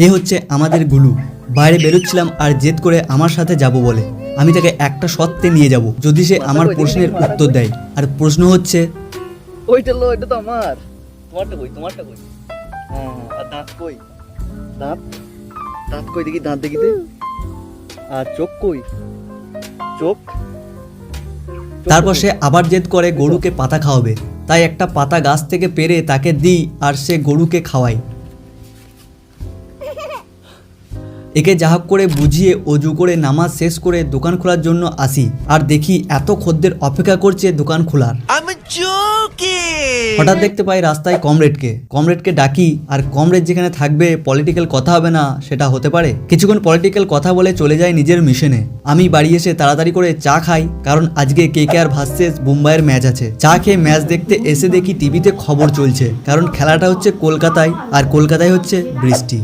এ হচ্ছে আমাদের গুলু। বাইরে বেরোচ্ছিলাম আর জেদ করে আমার সাথে যাব বলে। আমি তাকে একটা শর্তে নিয়ে যাব, যদি সে আমার প্রশ্নের উত্তর দেয়। আর প্রশ্ন হচ্ছে, ওইটা লো, এটা তো আমার। তোমারটা কই? তোমারটা কই? হ্যাঁ, আর দাঁত কই? দাঁত দাঁত কই দেখি, দাঁত দেখি দে। আর চোখ কই? চোখ। তারপর সে আবার জেদ করে গরুকে পাতা খাওয়াবে। তাই একটা পাতা গাছ থেকে পেড়ে তাকে দিই আর সে গরুকে খাওয়ায়। একে যা হোক করে বুঝিয়ে অজু করে নামাজ শেষ করে দোকান খোলার জন্য আসি, আর দেখি এত খদ্দের অপেক্ষা করছে দোকান খোলার। হঠাৎ দেখতে পাই রাস্তায় কমরেডকে ডাকি, আর কমরেড যেখানে থাকবে পলিটিক্যাল কথা হবে না সেটা হতে পারে? কিছুক্ষণ পলিটিক্যাল কথা বলে চলে যায় নিজের মিশনে। আমি বাড়ি এসে তাড়াতাড়ি করে চা খাই, কারণ আজকে কেকেআর ভার্সেস মুম্বাইয়ের ম্যাচ আছে। চা খেয়ে ম্যাচ দেখতে এসে দেখি টিভিতে খবর চলছে, কারণ খেলাটা হচ্ছে কলকাতায়, আর কলকাতায় হচ্ছে বৃষ্টি।